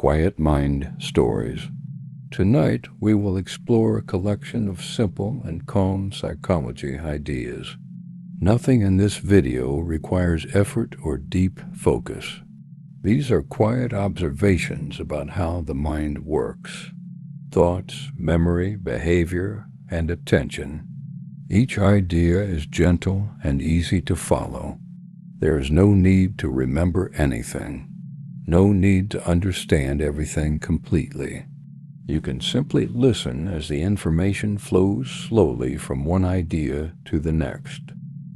Quiet Mind Stories. Tonight we will explore a collection of simple and calm psychology ideas. Nothing in this video requires effort or deep focus. These are quiet observations about how the mind works. Thoughts, memory, behavior, and attention. Each idea is gentle and easy to follow. There is no need to remember anything. No need to understand everything completely. You can simply listen as the information flows slowly from one idea to the next.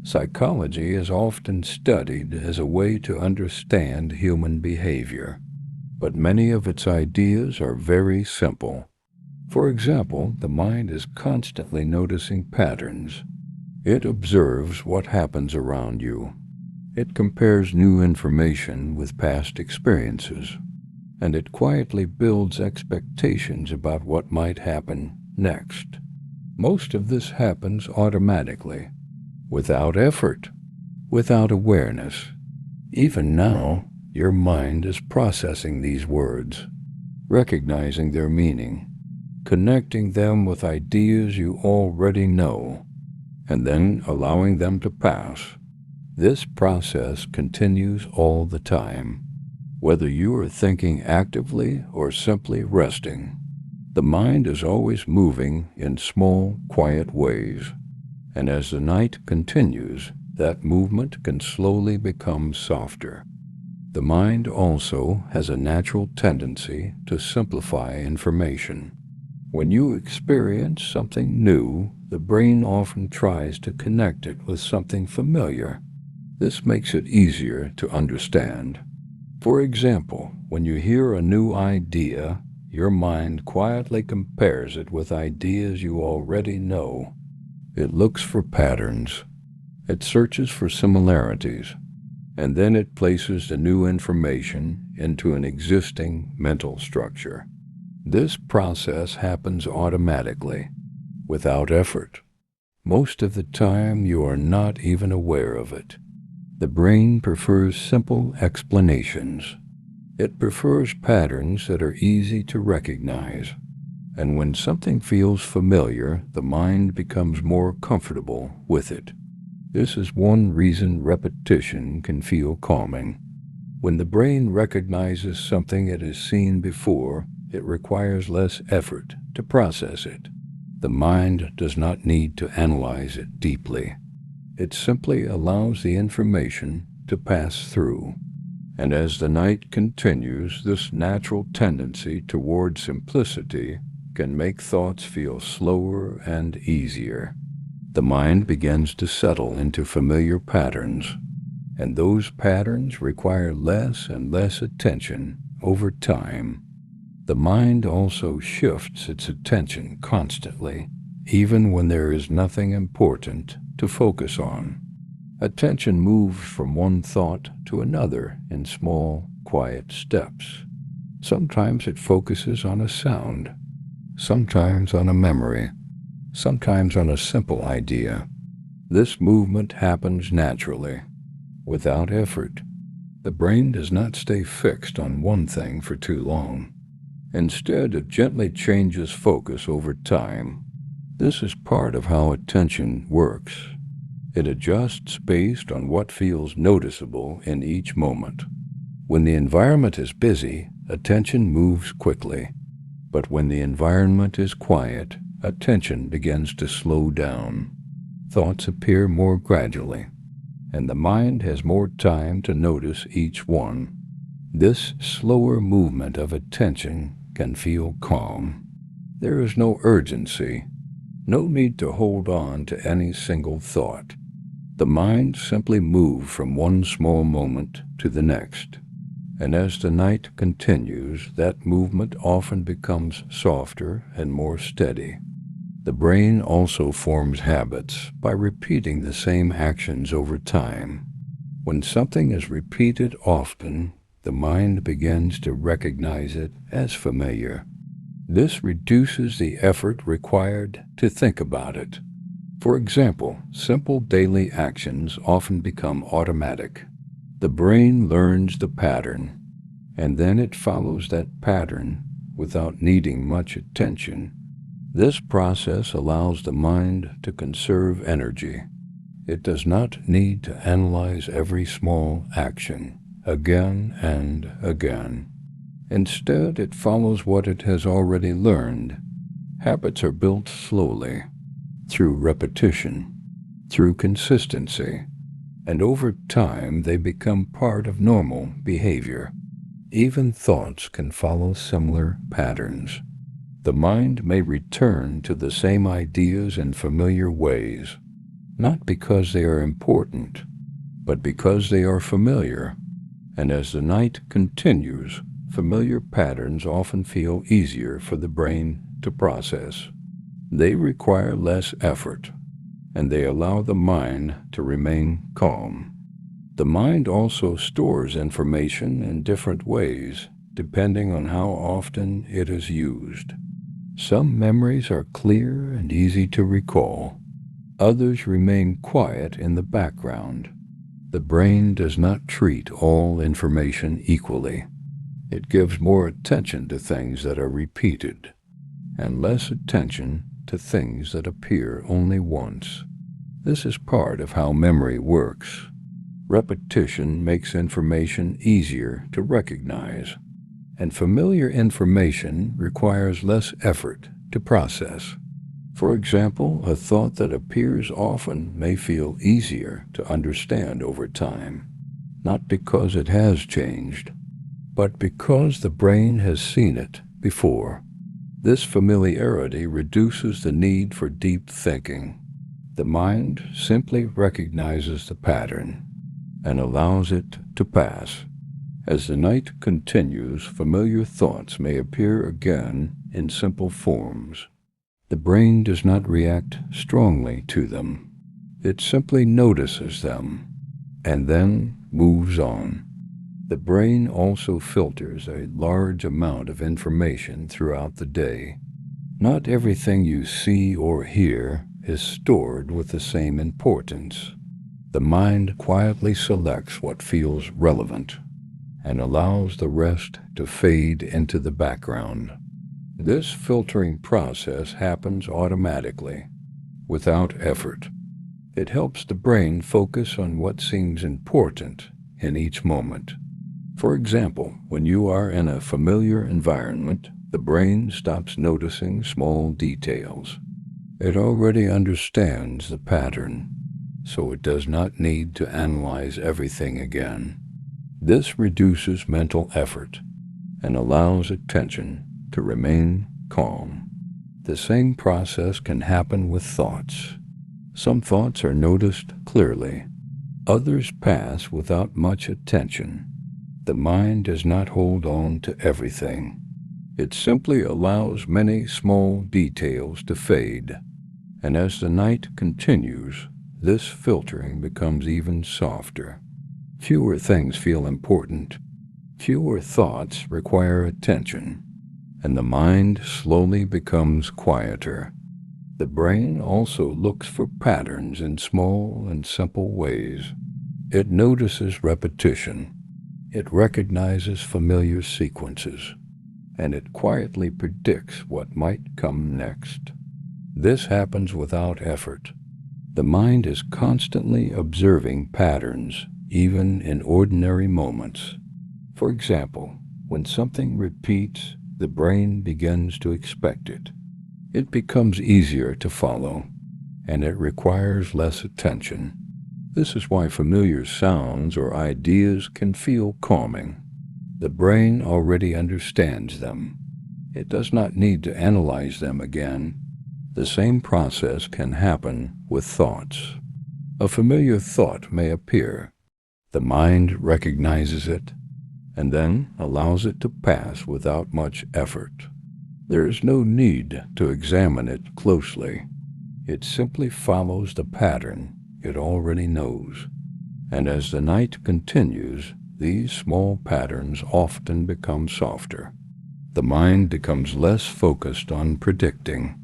Psychology is often studied as a way to understand human behavior, but many of its ideas are very simple. For example, the mind is constantly noticing patterns. It observes what happens around you. It compares new information with past experiences, and it quietly builds expectations about what might happen next. Most of this happens automatically, without effort, without awareness. Even now, your mind is processing these words, recognizing their meaning, connecting them with ideas you already know, and then allowing them to pass. This process continues all the time, whether you are thinking actively or simply resting. The mind is always moving in small, quiet ways, and as the night continues, that movement can slowly become softer. The mind also has a natural tendency to simplify information. When you experience something new, the brain often tries to connect it with something familiar. This makes it easier to understand. For example, when you hear a new idea, your mind quietly compares it with ideas you already know. It looks for patterns. It searches for similarities, and then it places the new information into an existing mental structure. This process happens automatically, without effort. Most of the time, you are not even aware of it. The brain prefers simple explanations. It prefers patterns that are easy to recognize. And when something feels familiar, the mind becomes more comfortable with it. This is one reason repetition can feel calming. When the brain recognizes something it has seen before, it requires less effort to process it. The mind does not need to analyze it deeply. It simply allows the information to pass through. And as the night continues, this natural tendency toward simplicity can make thoughts feel slower and easier. The mind begins to settle into familiar patterns, and those patterns require less and less attention over time. The mind also shifts its attention constantly, even when there is nothing important to focus on. Attention moves from one thought to another in small, quiet steps. Sometimes it focuses on a sound, sometimes on a memory, sometimes on a simple idea. This movement happens naturally, without effort. The brain does not stay fixed on one thing for too long. Instead, it gently changes focus over time. This is part of how attention works. It adjusts based on what feels noticeable in each moment. When the environment is busy, attention moves quickly. But when the environment is quiet, attention begins to slow down. Thoughts appear more gradually, and the mind has more time to notice each one. This slower movement of attention can feel calm. There is no urgency. No need to hold on to any single thought. The mind simply moves from one small moment to the next. And as the night continues, that movement often becomes softer and more steady. The brain also forms habits by repeating the same actions over time. When something is repeated often, the mind begins to recognize it as familiar. This reduces the effort required to think about it. For example, simple daily actions often become automatic. The brain learns the pattern, and then it follows that pattern without needing much attention. This process allows the mind to conserve energy. It does not need to analyze every small action again and again. Instead, it follows what it has already learned. Habits are built slowly, through repetition, through consistency, and over time they become part of normal behavior. Even thoughts can follow similar patterns. The mind may return to the same ideas in familiar ways, not because they are important, but because they are familiar. And as the night continues, familiar patterns often feel easier for the brain to process. They require less effort, and they allow the mind to remain calm. The mind also stores information in different ways, depending on how often it is used. Some memories are clear and easy to recall. Others remain quiet in the background. The brain does not treat all information equally. It gives more attention to things that are repeated, and less attention to things that appear only once. This is part of how memory works. Repetition makes information easier to recognize, and familiar information requires less effort to process. For example, a thought that appears often may feel easier to understand over time, not because it has changed, but because the brain has seen it before. This familiarity reduces the need for deep thinking. The mind simply recognizes the pattern and allows it to pass. As the night continues, familiar thoughts may appear again in simple forms. The brain does not react strongly to them. It simply notices them and then moves on. The brain also filters a large amount of information throughout the day. Not everything you see or hear is stored with the same importance. The mind quietly selects what feels relevant and allows the rest to fade into the background. This filtering process happens automatically, without effort. It helps the brain focus on what seems important in each moment. For example, when you are in a familiar environment, the brain stops noticing small details. It already understands the pattern, so it does not need to analyze everything again. This reduces mental effort and allows attention to remain calm. The same process can happen with thoughts. Some thoughts are noticed clearly. Others pass without much attention. The mind does not hold on to everything. It simply allows many small details to fade. And as the night continues, this filtering becomes even softer. Fewer things feel important. Fewer thoughts require attention, and the mind slowly becomes quieter. The brain also looks for patterns in small and simple ways. It notices repetition. It recognizes familiar sequences, and it quietly predicts what might come next. This happens without effort. The mind is constantly observing patterns, even in ordinary moments. For example, when something repeats, the brain begins to expect it. It becomes easier to follow, and it requires less attention. This is why familiar sounds or ideas can feel calming. The brain already understands them. It does not need to analyze them again. The same process can happen with thoughts. A familiar thought may appear. The mind recognizes it, and then allows it to pass without much effort. There is no need to examine it closely. It simply follows the pattern it already knows. And as the night continues, these small patterns often become softer. The mind becomes less focused on predicting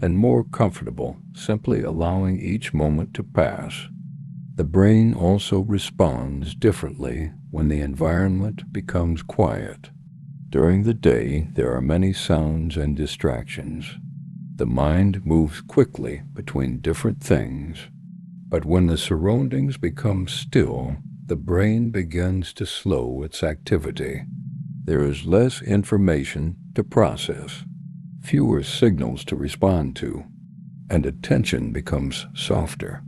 and more comfortable simply allowing each moment to pass. The brain also responds differently when the environment becomes quiet. During the day, there are many sounds and distractions. The mind moves quickly between different things, but when the surroundings become still, the brain begins to slow its activity. There is less information to process, fewer signals to respond to, and attention becomes softer.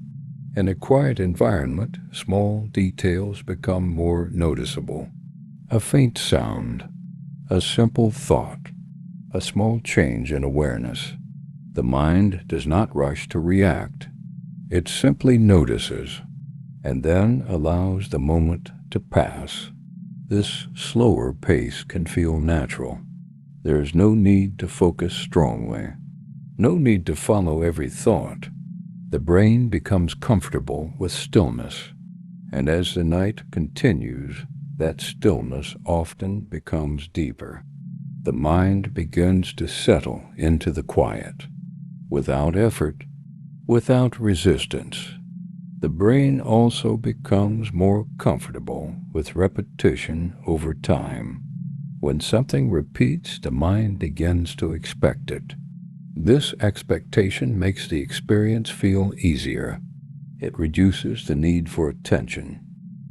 In a quiet environment, small details become more noticeable. A faint sound, a simple thought, a small change in awareness. The mind does not rush to react. It simply notices, and then allows the moment to pass. This slower pace can feel natural. There is no need to focus strongly, no need to follow every thought. The brain becomes comfortable with stillness, and as the night continues, that stillness often becomes deeper. The mind begins to settle into the quiet, without effort, without resistance. The brain also becomes more comfortable with repetition over time. When something repeats, the mind begins to expect it. This expectation makes the experience feel easier. It reduces the need for attention.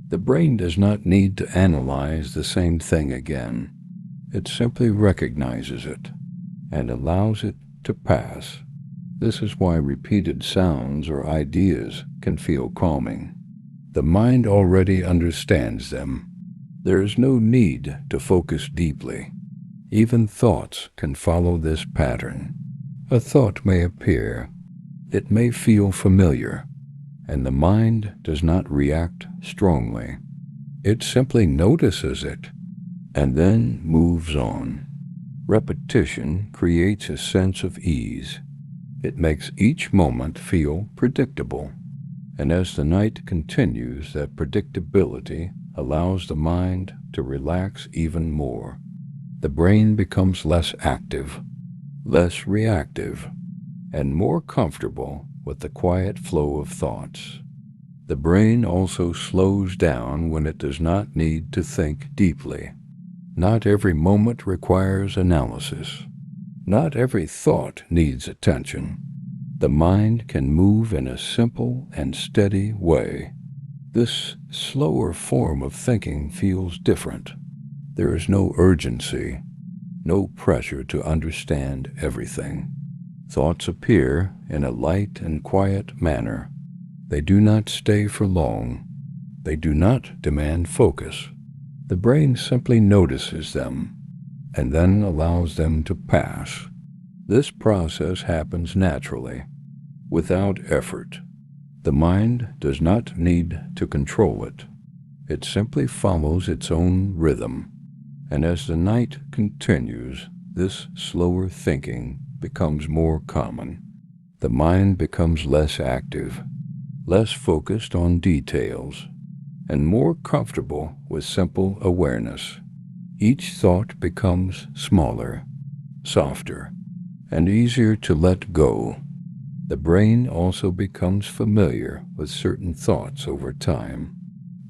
The brain does not need to analyze the same thing again. It simply recognizes it and allows it to pass. This is why repeated sounds or ideas can feel calming. The mind already understands them. There is no need to focus deeply. Even thoughts can follow this pattern. A thought may appear. It may feel familiar, and the mind does not react strongly. It simply notices it and then moves on. Repetition creates a sense of ease. It makes each moment feel predictable, and as the night continues, that predictability allows the mind to relax even more. The brain becomes less active, less reactive, and more comfortable with the quiet flow of thoughts. The brain also slows down when it does not need to think deeply. Not every moment requires analysis. Not every thought needs attention. The mind can move in a simple and steady way. This slower form of thinking feels different. There is no urgency, no pressure to understand everything. Thoughts appear in a light and quiet manner. They do not stay for long. They do not demand focus. The brain simply notices them and then allows them to pass. This process happens naturally, without effort. The mind does not need to control it. It simply follows its own rhythm. And as the night continues, this slower thinking becomes more common. The mind becomes less active, less focused on details, and more comfortable with simple awareness. Each thought becomes smaller, softer, and easier to let go. The brain also becomes familiar with certain thoughts over time.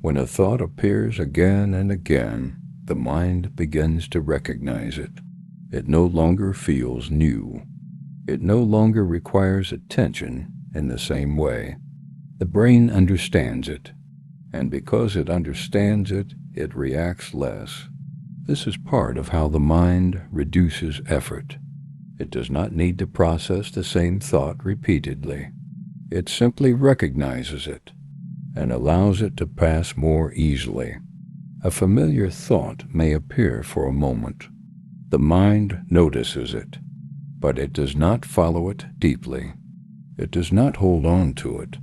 When a thought appears again and again, the mind begins to recognize it. It no longer feels new. It no longer requires attention in the same way. The brain understands it, and because it understands it, it reacts less. This is part of how the mind reduces effort. It does not need to process the same thought repeatedly. It simply recognizes it and allows it to pass more easily. A familiar thought may appear for a moment. The mind notices it, but it does not follow it deeply. It does not hold on to it.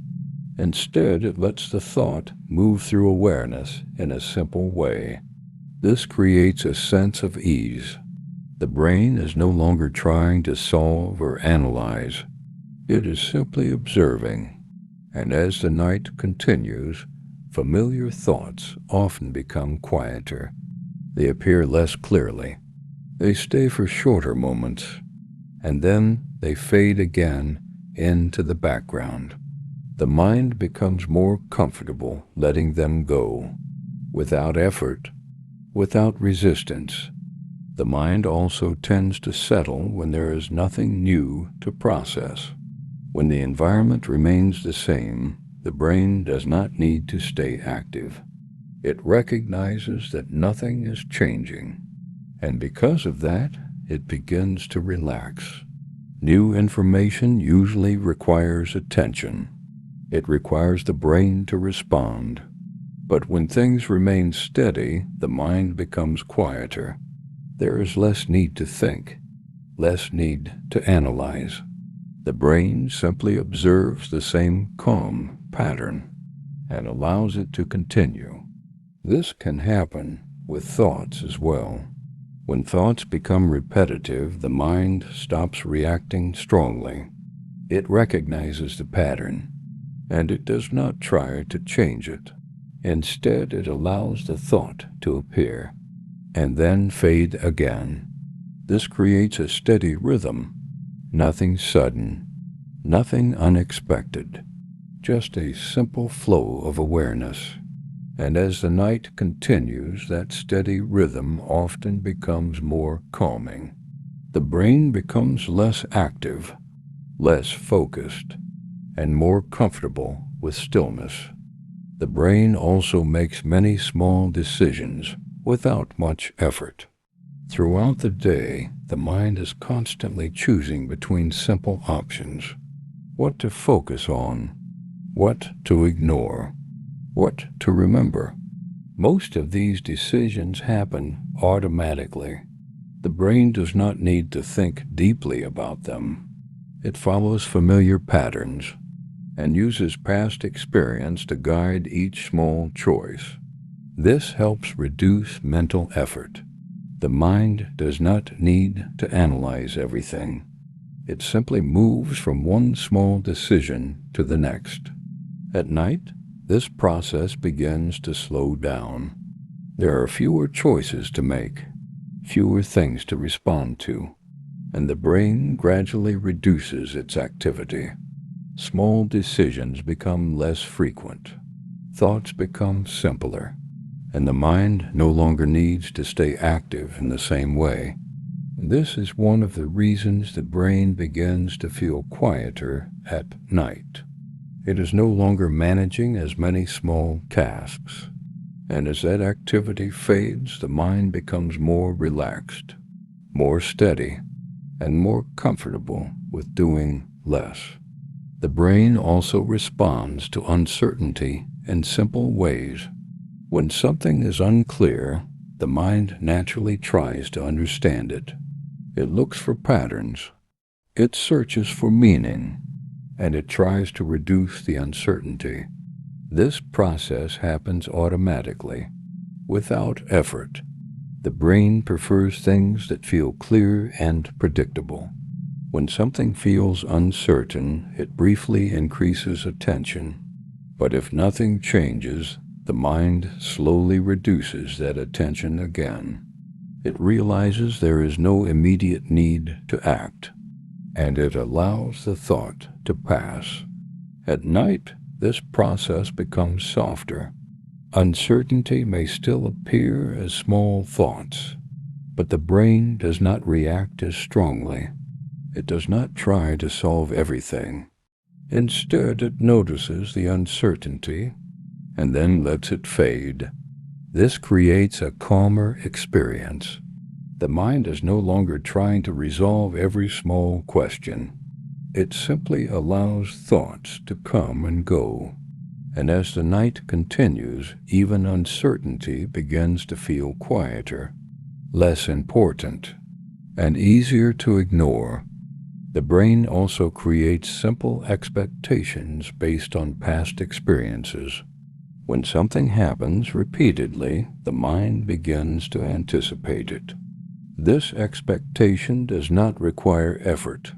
Instead, it lets the thought move through awareness in a simple way. This creates a sense of ease. The brain is no longer trying to solve or analyze. It is simply observing. And as the night continues, familiar thoughts often become quieter. They appear less clearly. They stay for shorter moments, and then they fade again into the background. The mind becomes more comfortable letting them go, without effort, without resistance. The mind also tends to settle when there is nothing new to process. When the environment remains the same, the brain does not need to stay active. It recognizes that nothing is changing, and because of that, it begins to relax. New information usually requires attention. It requires the brain to respond. But when things remain steady, the mind becomes quieter. There is less need to think, less need to analyze. The brain simply observes the same calm pattern and allows it to continue. This can happen with thoughts as well. When thoughts become repetitive, the mind stops reacting strongly. It recognizes the pattern, and it does not try to change it. Instead, it allows the thought to appear, and then fade again. This creates a steady rhythm, nothing sudden, nothing unexpected, just a simple flow of awareness. And as the night continues, that steady rhythm often becomes more calming. The brain becomes less active, less focused, and more comfortable with stillness. The brain also makes many small decisions without much effort. Throughout the day, the mind is constantly choosing between simple options: what to focus on, what to ignore, what to remember. Most of these decisions happen automatically. The brain does not need to think deeply about them. It follows familiar patterns and uses past experience to guide each small choice. This helps reduce mental effort. The mind does not need to analyze everything. It simply moves from one small decision to the next. At night, this process begins to slow down. There are fewer choices to make, fewer things to respond to, and the brain gradually reduces its activity. Small decisions become less frequent. Thoughts become simpler, and the mind no longer needs to stay active in the same way. This is one of the reasons the brain begins to feel quieter at night. It is no longer managing as many small tasks, and as that activity fades, the mind becomes more relaxed, more steady, and more comfortable with doing less. The brain also responds to uncertainty in simple ways. When something is unclear, the mind naturally tries to understand it. It looks for patterns. It searches for meaning, and it tries to reduce the uncertainty. This process happens automatically, without effort. The brain prefers things that feel clear and predictable. When something feels uncertain, it briefly increases attention. But if nothing changes, the mind slowly reduces that attention again. It realizes there is no immediate need to act, and it allows the thought to pass. At night, this process becomes softer. Uncertainty may still appear as small thoughts, but the brain does not react as strongly. It does not try to solve everything. Instead, it notices the uncertainty and then lets it fade. This creates a calmer experience. The mind is no longer trying to resolve every small question. It simply allows thoughts to come and go. And as the night continues, even uncertainty begins to feel quieter, less important, and easier to ignore. The brain also creates simple expectations based on past experiences. When something happens repeatedly, the mind begins to anticipate it. This expectation does not require effort.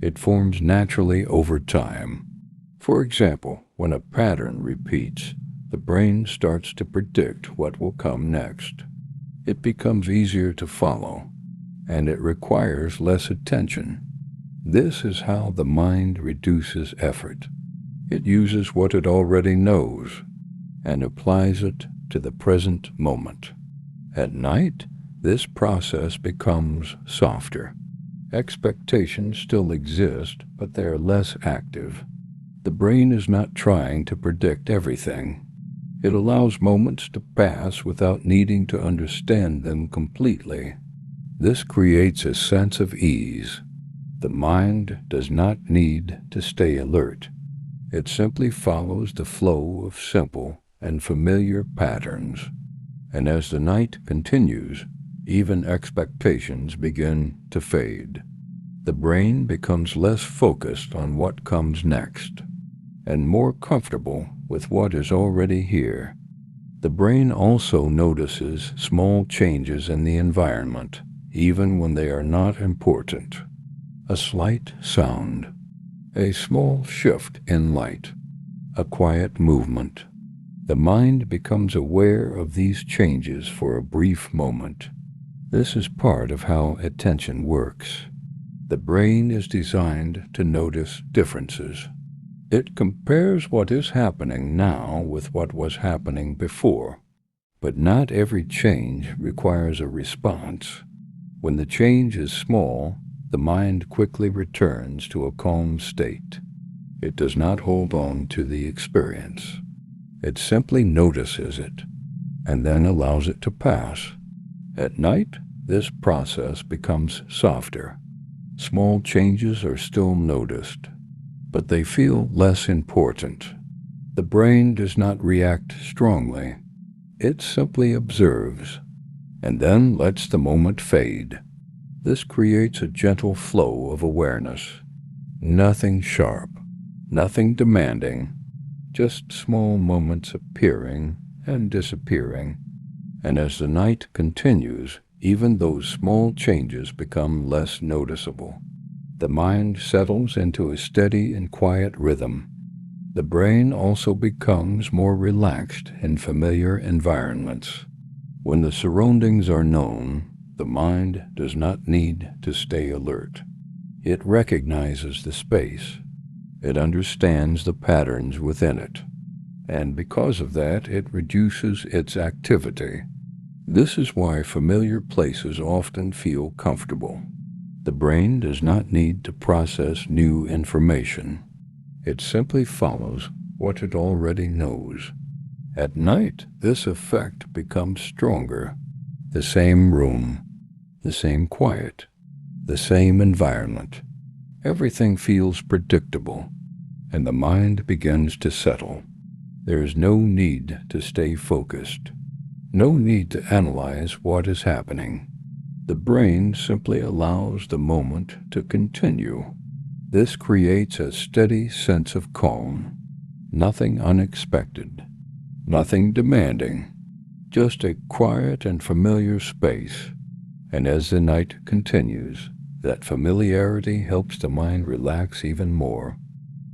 It forms naturally over time. For example, when a pattern repeats, the brain starts to predict what will come next. It becomes easier to follow, and it requires less attention. This is how the mind reduces effort. It uses what it already knows and applies it to the present moment. At night, this process becomes softer. Expectations still exist, but they are less active. The brain is not trying to predict everything. It allows moments to pass without needing to understand them completely. This creates a sense of ease. The mind does not need to stay alert. It simply follows the flow of simple and familiar patterns. And as the night continues, even expectations begin to fade. The brain becomes less focused on what comes next and more comfortable with what is already here. The brain also notices small changes in the environment, even when they are not important. A slight sound, a small shift in light, a quiet movement. The mind becomes aware of these changes for a brief moment. This is part of how attention works. The brain is designed to notice differences. It compares what is happening now with what was happening before. But not every change requires a response. When the change is small, the mind quickly returns to a calm state. It does not hold on to the experience. It simply notices it, and then allows it to pass. At night, this process becomes softer. Small changes are still noticed, but they feel less important. The brain does not react strongly. It simply observes, and then lets the moment fade. This creates a gentle flow of awareness. Nothing sharp, nothing demanding, just small moments appearing and disappearing. And as the night continues, even those small changes become less noticeable. The mind settles into a steady and quiet rhythm. The brain also becomes more relaxed in familiar environments. When the surroundings are known, the mind does not need to stay alert. It recognizes the space. It understands the patterns within it. And because of that, it reduces its activity. This is why familiar places often feel comfortable. The brain does not need to process new information. It simply follows what it already knows. At night, this effect becomes stronger. The same room, the same quiet, the same environment. Everything feels predictable, and the mind begins to settle. There is no need to stay focused. No need to analyze what is happening. The brain simply allows the moment to continue. This creates a steady sense of calm. Nothing unexpected, nothing demanding, just a quiet and familiar space. And as the night continues, that familiarity helps the mind relax even more.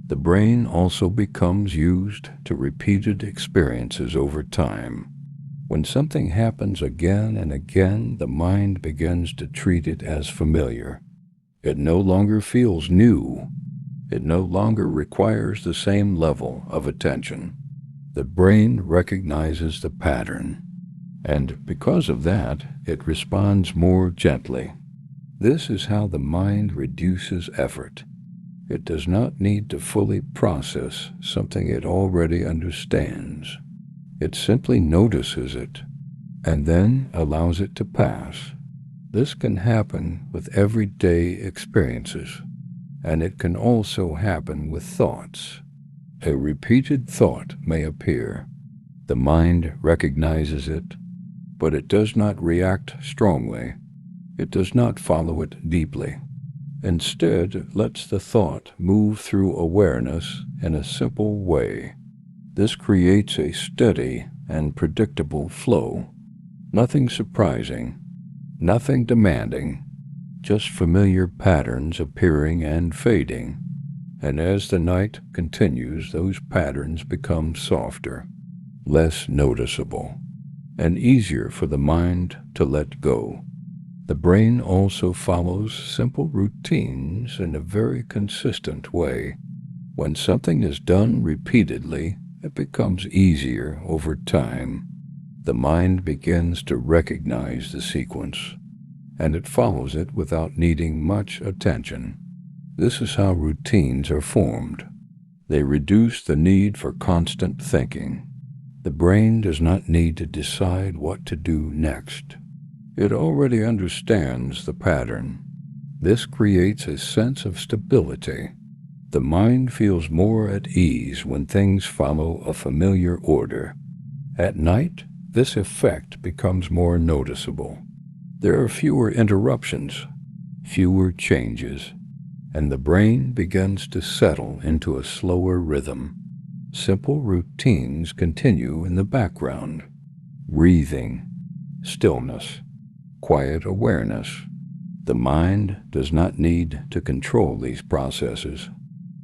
The brain also becomes used to repeated experiences over time. When something happens again and again, the mind begins to treat it as familiar. It no longer feels new. It no longer requires the same level of attention. The brain recognizes the pattern, and because of that, it responds more gently. This is how the mind reduces effort. It does not need to fully process something it already understands. It simply notices it, and then allows it to pass. This can happen with everyday experiences, and it can also happen with thoughts. A repeated thought may appear. The mind recognizes it, but it does not react strongly. It does not follow it deeply. Instead, it lets the thought move through awareness in a simple way. This creates a steady and predictable flow. Nothing surprising, nothing demanding, just familiar patterns appearing and fading. And as the night continues, those patterns become softer, less noticeable, and easier for the mind to let go. The brain also follows simple routines in a very consistent way. When something is done repeatedly, it becomes easier over time. The mind begins to recognize the sequence, and it follows it without needing much attention. This is how routines are formed. They reduce the need for constant thinking. The brain does not need to decide what to do next. It already understands the pattern. This creates a sense of stability. The mind feels more at ease when things follow a familiar order. At night, this effect becomes more noticeable. There are fewer interruptions, fewer changes, and the brain begins to settle into a slower rhythm. Simple routines continue in the background. Breathing, stillness, quiet awareness. The mind does not need to control these processes.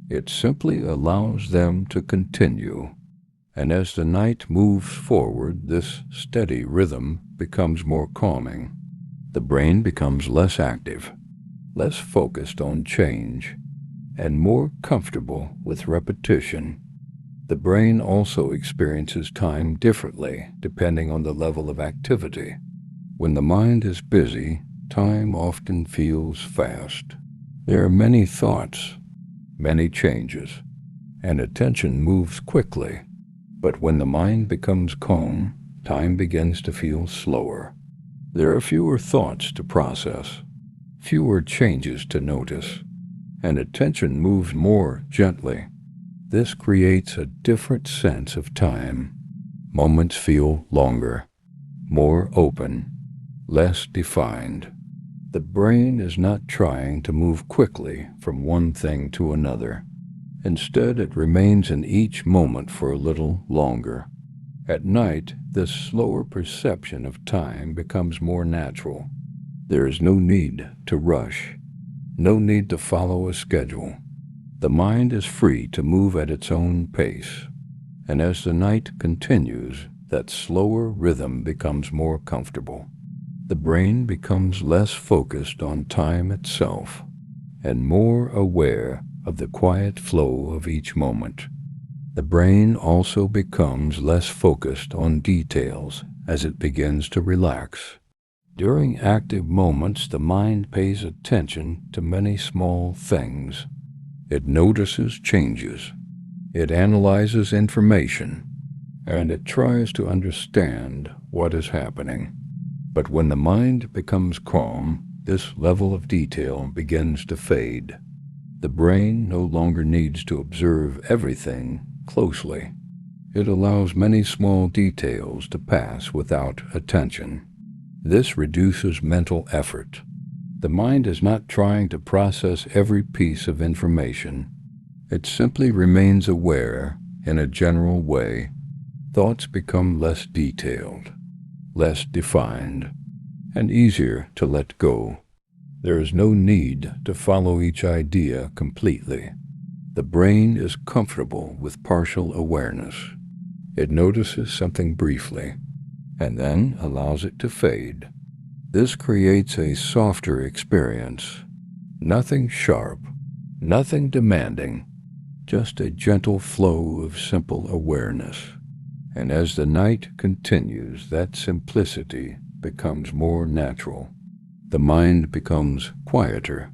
It simply allows them to continue. And as the night moves forward, this steady rhythm becomes more calming. The brain becomes less active, less focused on change, and more comfortable with repetition. The brain also experiences time differently depending on the level of activity. When the mind is busy, time often feels fast. There are many thoughts, many changes, and attention moves quickly. But when the mind becomes calm, time begins to feel slower. There are fewer thoughts to process, fewer changes to notice, and attention moves more gently. This creates a different sense of time. Moments feel longer, more open, less defined. The brain is not trying to move quickly from one thing to another. Instead, it remains in each moment for a little longer. At night, this slower perception of time becomes more natural. There is no need to rush, no need to follow a schedule. The mind is free to move at its own pace, and as the night continues, that slower rhythm becomes more comfortable. The brain becomes less focused on time itself, and more aware of the quiet flow of each moment. The brain also becomes less focused on details as it begins to relax. During active moments, the mind pays attention to many small things. It notices changes, it analyzes information, and it tries to understand what is happening. But when the mind becomes calm, this level of detail begins to fade. The brain no longer needs to observe everything closely. It allows many small details to pass without attention. This reduces mental effort. The mind is not trying to process every piece of information. It simply remains aware in a general way. Thoughts become less detailed, less defined, and easier to let go. There is no need to follow each idea completely. The brain is comfortable with partial awareness. It notices something briefly, and then allows it to fade. This creates a softer experience. Nothing sharp, nothing demanding, just a gentle flow of simple awareness. And as the night continues, that simplicity becomes more natural. The mind becomes quieter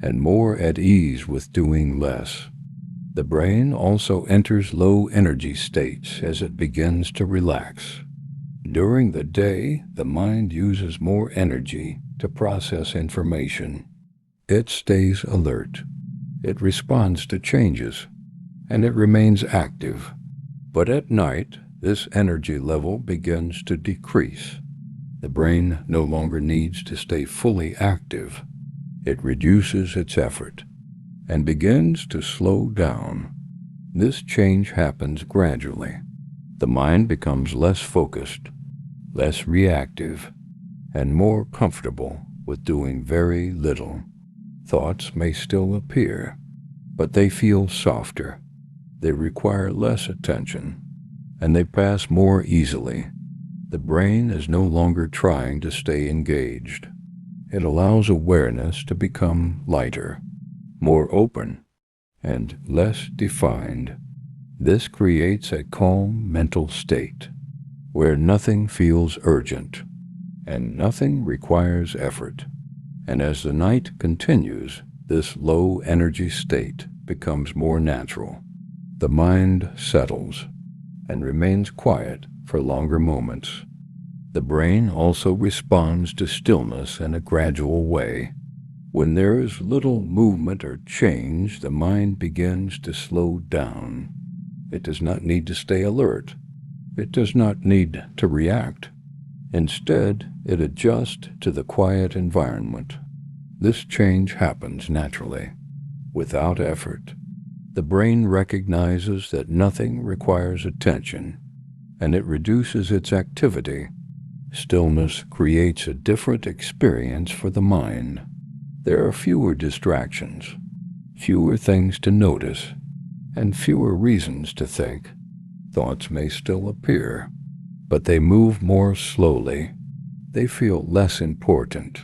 and more at ease with doing less. The brain also enters low energy states as it begins to relax. During the day, the mind uses more energy to process information. It stays alert. It responds to changes, and it remains active. But at night, this energy level begins to decrease. The brain no longer needs to stay fully active. It reduces its effort and begins to slow down. This change happens gradually. The mind becomes less focused, less reactive, and more comfortable with doing very little. Thoughts may still appear, but they feel softer. They require less attention, and they pass more easily. The brain is no longer trying to stay engaged. It allows awareness to become lighter, more open, and less defined. This creates a calm mental state where nothing feels urgent and nothing requires effort. And as the night continues, this low energy state becomes more natural. The mind settles and remains quiet for longer moments. The brain also responds to stillness in a gradual way. When there is little movement or change, the mind begins to slow down. It does not need to stay alert. It does not need to react. Instead, it adjusts to the quiet environment. This change happens naturally, without effort. The brain recognizes that nothing requires attention, and it reduces its activity. Stillness creates a different experience for the mind. There are fewer distractions, fewer things to notice, and fewer reasons to think. Thoughts may still appear, but they move more slowly. They feel less important,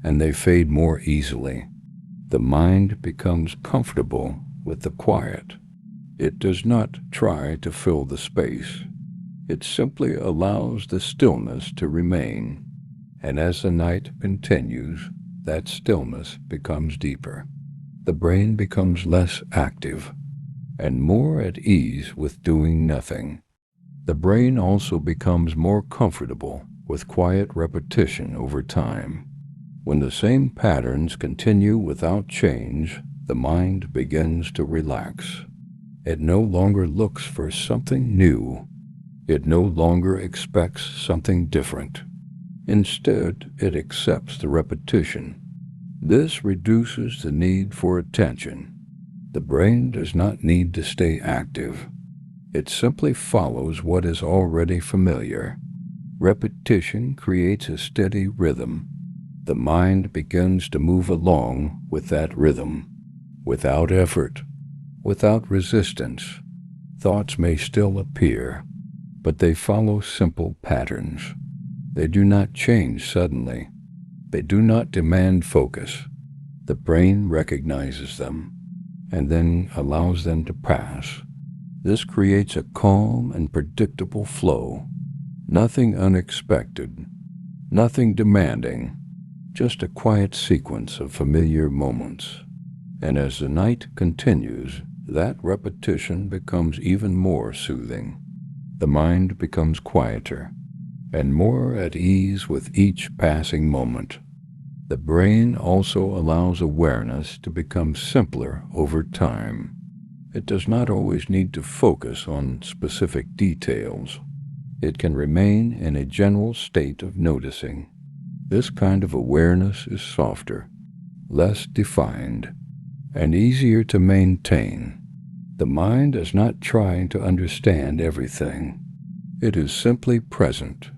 and they fade more easily. The mind becomes comfortable with the quiet. It does not try to fill the space. It simply allows the stillness to remain. And as the night continues, that stillness becomes deeper. The brain becomes less active and more at ease with doing nothing. The brain also becomes more comfortable with quiet repetition over time. When the same patterns continue without change, the mind begins to relax. It no longer looks for something new. It no longer expects something different. Instead, it accepts the repetition. This reduces the need for attention. The brain does not need to stay active. It simply follows what is already familiar. Repetition creates a steady rhythm. The mind begins to move along with that rhythm, without effort, without resistance. Thoughts may still appear, but they follow simple patterns. They do not change suddenly. They do not demand focus. The brain recognizes them and then allows them to pass. This creates a calm and predictable flow. Nothing unexpected, nothing demanding, just a quiet sequence of familiar moments. And as the night continues, that repetition becomes even more soothing. The mind becomes quieter and more at ease with each passing moment. The brain also allows awareness to become simpler over time. It does not always need to focus on specific details. It can remain in a general state of noticing. This kind of awareness is softer, less defined, and easier to maintain. The mind is not trying to understand everything. It is simply present.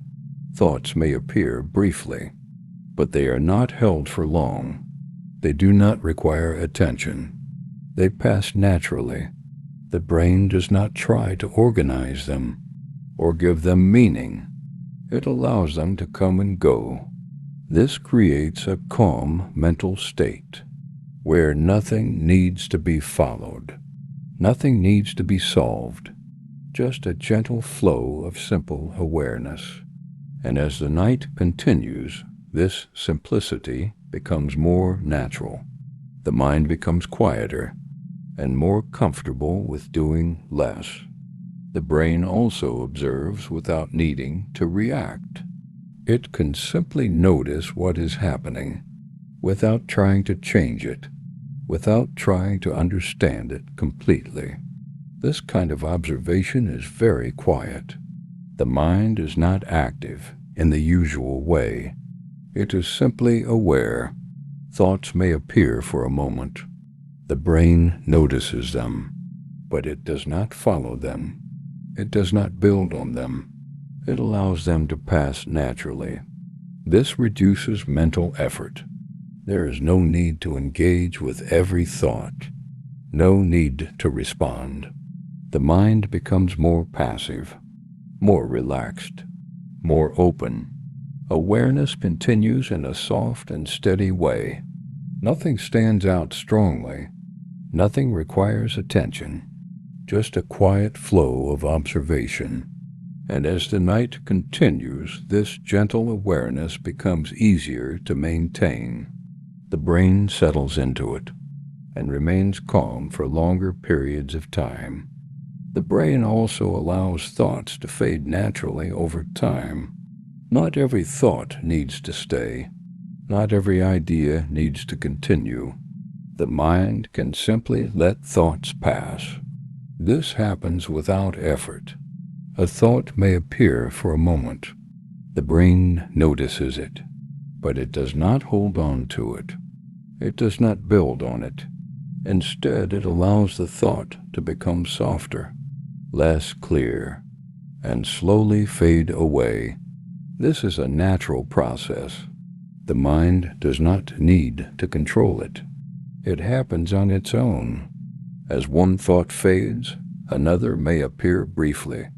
Thoughts may appear briefly, but they are not held for long. They do not require attention. They pass naturally. The brain does not try to organize them or give them meaning. It allows them to come and go. This creates a calm mental state where nothing needs to be followed. Nothing needs to be solved. Just a gentle flow of simple awareness. And as the night continues, this simplicity becomes more natural. The mind becomes quieter and more comfortable with doing less. The brain also observes without needing to react. It can simply notice what is happening without trying to change it, without trying to understand it completely. This kind of observation is very quiet. The mind is not active in the usual way. It is simply aware. Thoughts may appear for a moment. The brain notices them, but it does not follow them. It does not build on them. It allows them to pass naturally. This reduces mental effort. There is no need to engage with every thought, no need to respond. The mind becomes more passive, more relaxed, more open. Awareness continues in a soft and steady way. Nothing stands out strongly. Nothing requires attention, just a quiet flow of observation. And as the night continues, this gentle awareness becomes easier to maintain. The brain settles into it and remains calm for longer periods of time. The brain also allows thoughts to fade naturally over time. Not every thought needs to stay. Not every idea needs to continue. The mind can simply let thoughts pass. This happens without effort. A thought may appear for a moment. The brain notices it, but it does not hold on to it. It does not build on it. Instead, it allows the thought to become softer, less clear, and slowly fade away. This is a natural process. The mind does not need to control it. It happens on its own. As one thought fades, another may appear briefly,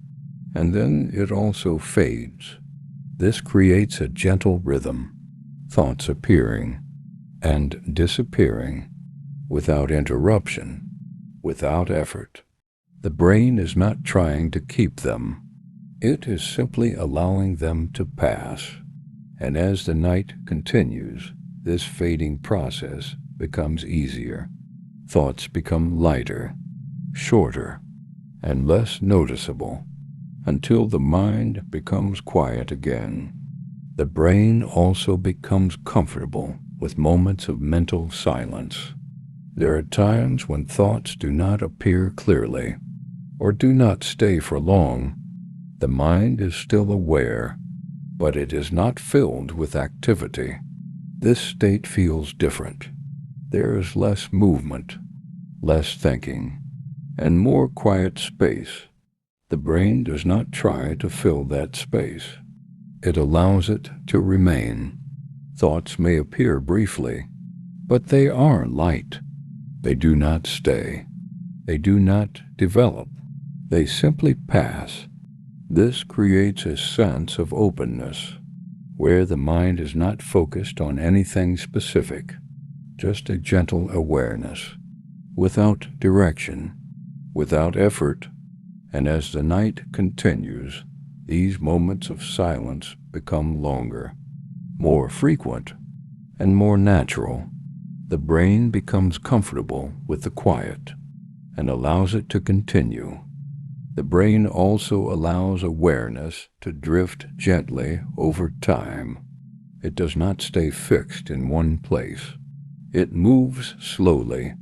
and then it also fades. This creates a gentle rhythm, thoughts appearing and disappearing without interruption, without effort. The brain is not trying to keep them. It is simply allowing them to pass. And as the night continues, this fading process becomes easier. Thoughts become lighter, shorter, and less noticeable, until the mind becomes quiet again. The brain also becomes comfortable with moments of mental silence. There are times when thoughts do not appear clearly, or do not stay for long. The mind is still aware, but it is not filled with activity. This state feels different. There is less movement, less thinking, and more quiet space. The brain does not try to fill that space. It allows it to remain. Thoughts may appear briefly, but they are light. They do not stay. They do not develop. They simply pass. This creates a sense of openness, where the mind is not focused on anything specific, just a gentle awareness, without direction, without effort. And as the night continues, these moments of silence become longer, more frequent, and more natural. The brain becomes comfortable with the quiet and allows it to continue. The brain also allows awareness to drift gently over time. It does not stay fixed in one place. It moves slowly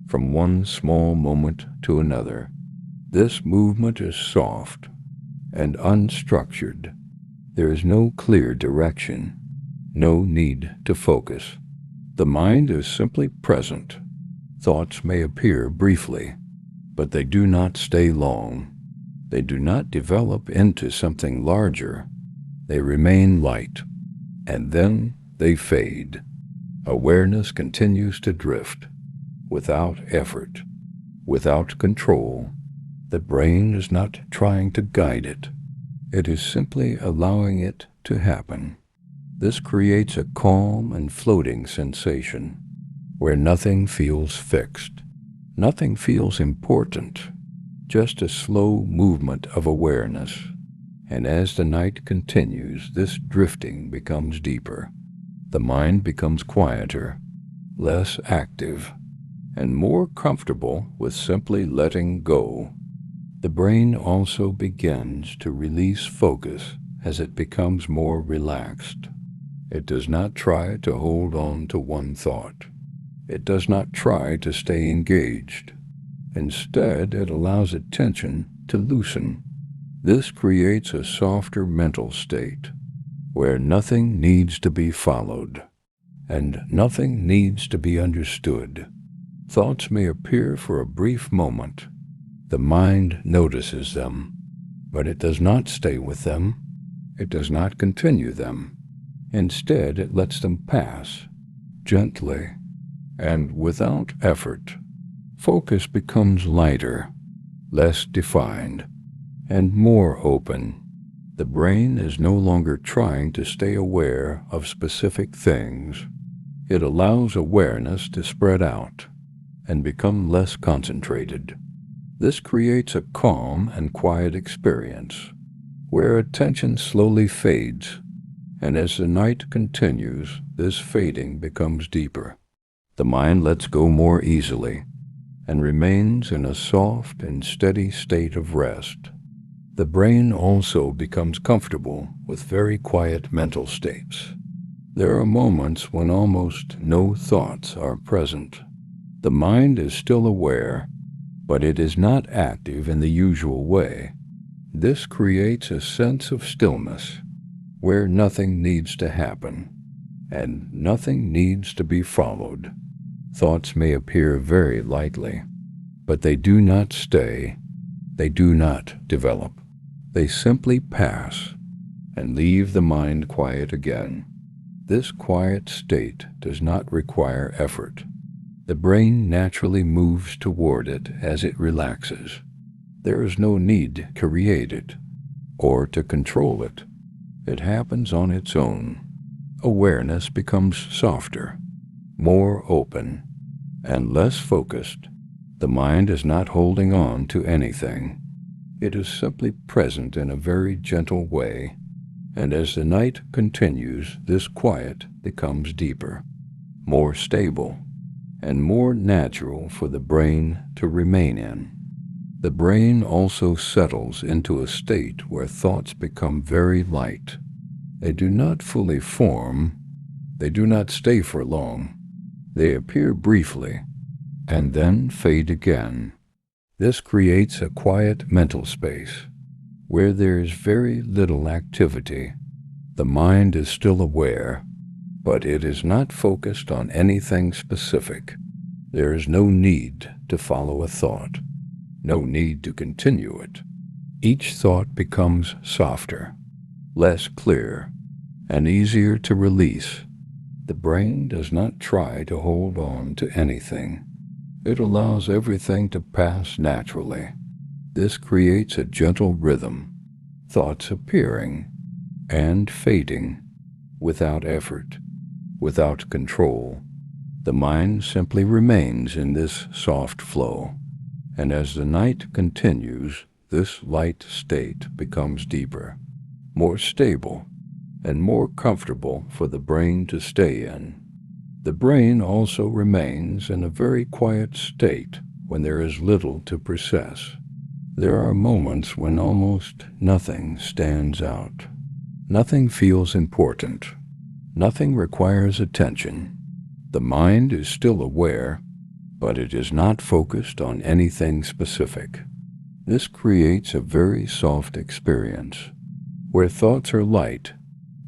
from one small moment to another. This movement is soft and unstructured. There is no clear direction, no need to focus. The mind is simply present. Thoughts may appear briefly, but they do not stay long. They do not develop into something larger. They remain light, and then they fade. Awareness continues to drift, without effort, without control. The brain is not trying to guide it. It is simply allowing it to happen. This creates a calm and floating sensation, where nothing feels fixed. Nothing feels important, just a slow movement of awareness. And as the night continues, this drifting becomes deeper. The mind becomes quieter, less active, and more comfortable with simply letting go. The brain also begins to release focus as it becomes more relaxed. It does not try to hold on to one thought. It does not try to stay engaged. Instead, it allows attention to loosen. This creates a softer mental state, where nothing needs to be followed, and nothing needs to be understood. Thoughts may appear for a brief moment. The mind notices them, but it does not stay with them. It does not continue them. Instead, it lets them pass, gently, and without effort. Focus becomes lighter, less defined, and more open. The brain is no longer trying to stay aware of specific things. It allows awareness to spread out, and become less concentrated. This creates a calm and quiet experience, where attention slowly fades, and as the night continues, this fading becomes deeper. The mind lets go more easily and remains in a soft and steady state of rest. The brain also becomes comfortable with very quiet mental states. There are moments when almost no thoughts are present. The mind is still aware, but it is not active in the usual way. This creates a sense of stillness, where nothing needs to happen, and nothing needs to be followed. Thoughts may appear very lightly, but they do not stay, they do not develop. They simply pass and leave the mind quiet again. This quiet state does not require effort. The brain naturally moves toward it as it relaxes. There is no need to create it or to control it. It happens on its own. Awareness becomes softer, more open, and less focused. The mind is not holding on to anything. It is simply present in a very gentle way, and as the night continues, this quiet becomes deeper, more stable, and more natural for the brain to remain in. The brain also settles into a state where thoughts become very light. They do not fully form, they do not stay for long. They appear briefly, and then fade again. This creates a quiet mental space, where there is very little activity. The mind is still aware, but it is not focused on anything specific. There is no need to follow a thought, no need to continue it. Each thought becomes softer, less clear, and easier to release. The brain does not try to hold on to anything. It allows everything to pass naturally. This creates a gentle rhythm, thoughts appearing and fading without effort, without control. The mind simply remains in this soft flow, and as the night continues, this light state becomes deeper, more stable, and more comfortable for the brain to stay in. The brain also remains in a very quiet state when there is little to process. There are moments when almost nothing stands out. Nothing feels important. Nothing requires attention. The mind is still aware, but it is not focused on anything specific. This creates a very soft experience, where thoughts are light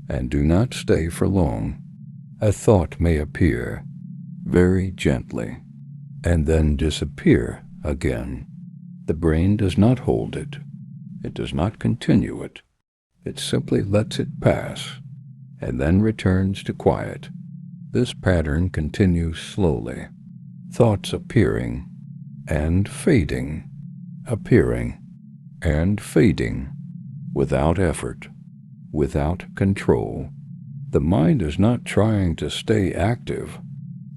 and do not stay for long. A thought may appear very gently and then disappear again. The brain does not hold it. It does not continue it. It simply lets it pass and then returns to quiet. This pattern continues slowly, thoughts appearing and fading, appearing and fading, without effort, without control. The mind is not trying to stay active.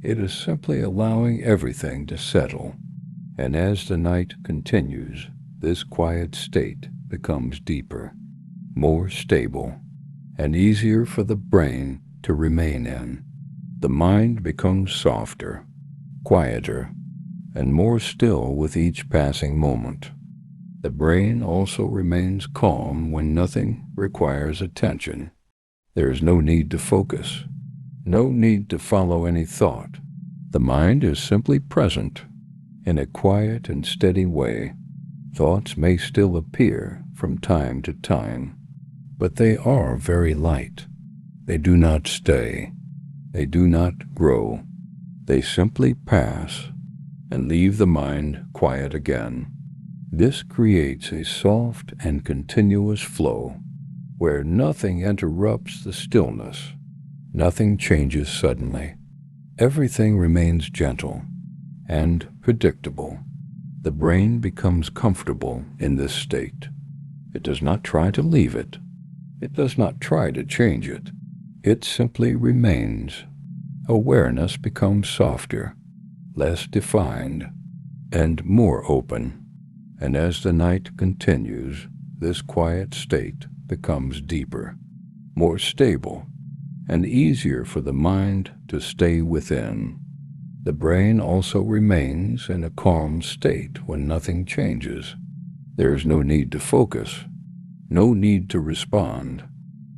It is simply allowing everything to settle. And as the night continues, this quiet state becomes deeper, more stable, and easier for the brain to remain in. The mind becomes softer, quieter, and more still with each passing moment. The brain also remains calm when nothing requires attention. There is no need to focus, no need to follow any thought. The mind is simply present in a quiet and steady way. Thoughts may still appear from time to time, but they are very light. They do not stay. They do not grow. They simply pass and leave the mind quiet again. This creates a soft and continuous flow, where nothing interrupts the stillness. Nothing changes suddenly. Everything remains gentle and predictable. The brain becomes comfortable in this state. It does not try to leave it. It does not try to change it. It simply remains. Awareness becomes softer, less defined, and more open. And as the night continues, this quiet state becomes deeper, more stable, and easier for the mind to stay within. The brain also remains in a calm state when nothing changes. There is no need to focus, no need to respond.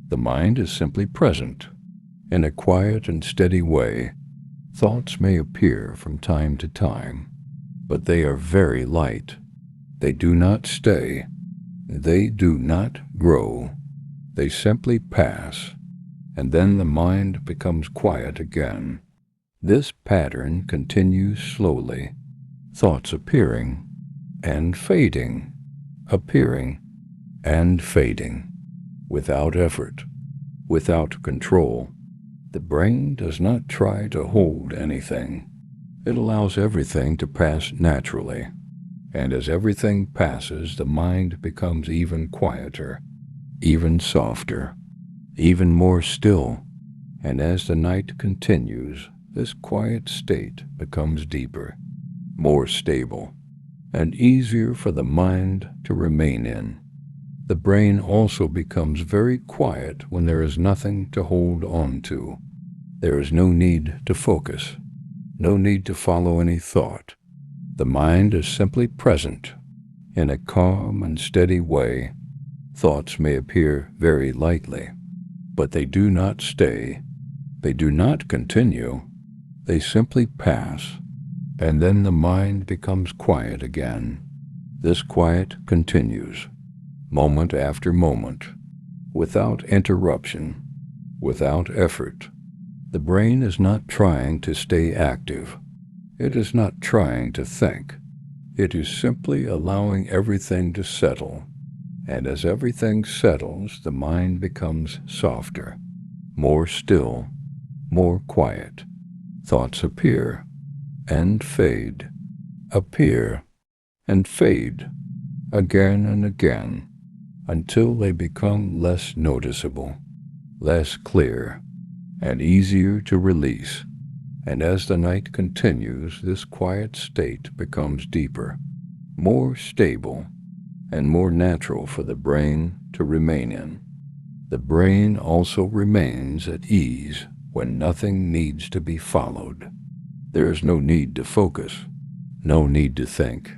The mind is simply present. In a quiet and steady way, thoughts may appear from time to time, but they are very light. They do not stay. They do not grow. They simply pass, and then the mind becomes quiet again. This pattern continues slowly, thoughts appearing and fading, appearing and fading, without effort, without control. The brain does not try to hold anything. It allows everything to pass naturally, and as everything passes, the mind becomes even quieter, even softer, even more still, and as the night continues, this quiet state becomes deeper, more stable, and easier for the mind to remain in. The brain also becomes very quiet when there is nothing to hold on to. There is no need to focus, no need to follow any thought. The mind is simply present. In a calm and steady way, thoughts may appear very lightly, but they do not stay. They do not continue. They simply pass, and then the mind becomes quiet again. This quiet continues, moment after moment, without interruption, without effort. The brain is not trying to stay active. It is not trying to think. It is simply allowing everything to settle. And as everything settles, the mind becomes softer, more still, more quiet. Thoughts appear and fade, appear and fade, again and again, until they become less noticeable, less clear, and easier to release. And as the night continues, this quiet state becomes deeper, more stable, and more natural for the brain to remain in. The brain also remains at ease when nothing needs to be followed. There is no need to focus, no need to think.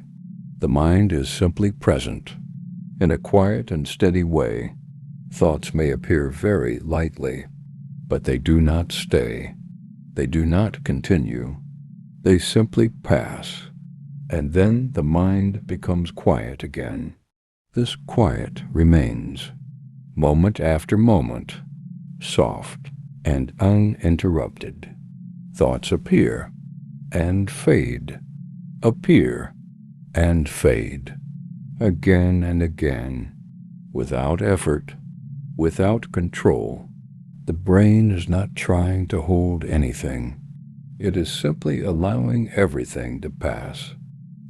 The mind is simply present. In a quiet and steady way, thoughts may appear very lightly, but they do not stay. They do not continue. They simply pass, and then the mind becomes quiet again. This quiet remains, moment after moment, soft and uninterrupted. Thoughts appear and fade, appear and fade, again and again, without effort, without control. The brain is not trying to hold anything. It is simply allowing everything to pass.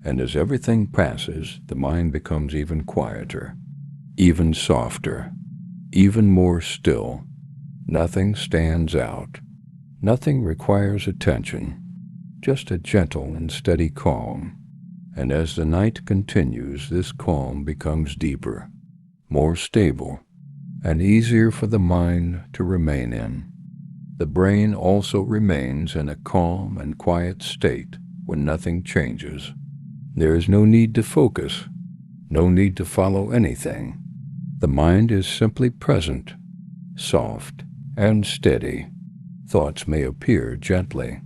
And as everything passes, the mind becomes even quieter, even softer, even more still. Nothing stands out. Nothing requires attention, just a gentle and steady calm. And as the night continues, this calm becomes deeper, more stable, and easier for the mind to remain in. The brain also remains in a calm and quiet state when nothing changes. There is no need to focus, no need to follow anything. The mind is simply present, soft and steady. Thoughts may appear gently,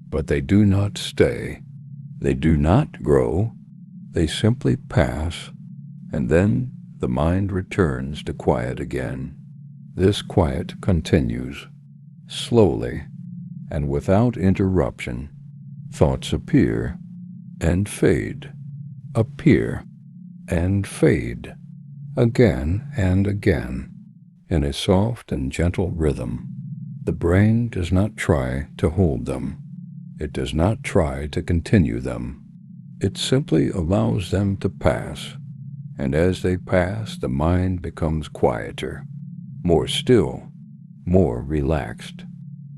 but they do not stay. They do not grow. They simply pass, and then the mind returns to quiet again. This quiet continues, slowly and without interruption. Thoughts appear and fade, appear and fade, again and again, in a soft and gentle rhythm. The brain does not try to hold them. It does not try to continue them. It simply allows them to pass, and as they pass, the mind becomes quieter, more still, more relaxed.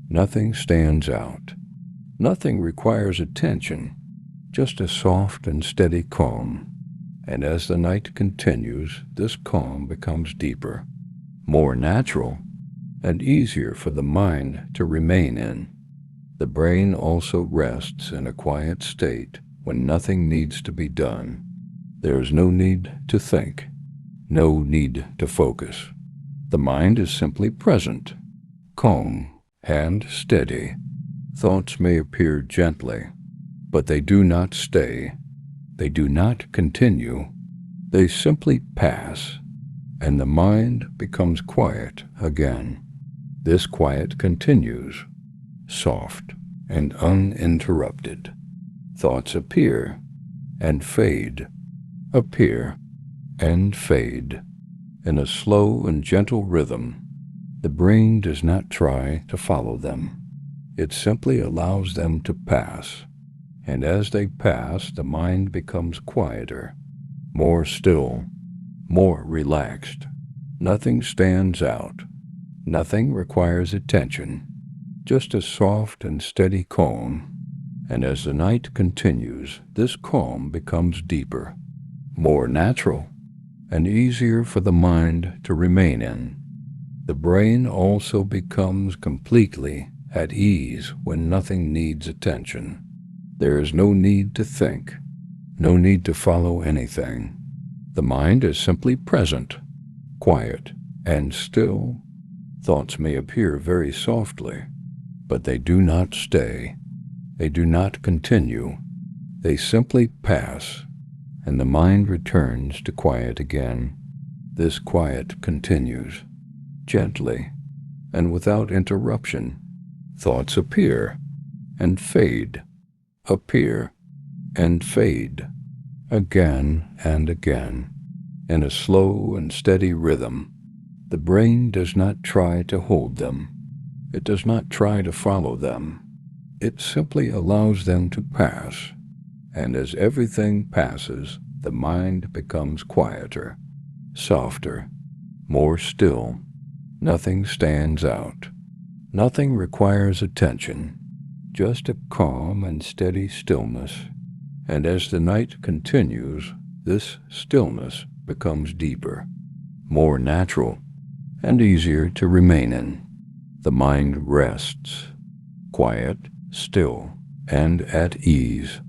Nothing stands out. Nothing requires attention, just a soft and steady calm. And as the night continues, this calm becomes deeper, more natural, and easier for the mind to remain in. The brain also rests in a quiet state when nothing needs to be done. There is no need to think, no need to focus. The mind is simply present, calm, and steady. Thoughts may appear gently, but they do not stay. They do not continue. They simply pass, and the mind becomes quiet again. This quiet continues, soft and uninterrupted. Thoughts appear and fade, appear and fade, in a slow and gentle rhythm. The brain does not try to follow them. It simply allows them to pass, and as they pass, the mind becomes quieter, more still, more relaxed. Nothing stands out. Nothing requires attention, just a soft and steady calm. And as the night continues, this calm becomes deeper, more natural, and easier for the mind to remain in. The brain also becomes completely at ease when nothing needs attention. There is no need to think, no need to follow anything. The mind is simply present, quiet, and still. Thoughts may appear very softly, but they do not stay. They do not continue. They simply pass, and the mind returns to quiet again. This quiet continues, gently, and without interruption. Thoughts appear and fade, appear and fade, again and again, in a slow and steady rhythm. The brain does not try to hold them. It does not try to follow them. It simply allows them to pass, and as everything passes, the mind becomes quieter, softer, more still. Nothing stands out. Nothing requires attention, just a calm and steady stillness. And as the night continues, this stillness becomes deeper, more natural, and easier to remain in. The mind rests, quiet, still, and at ease.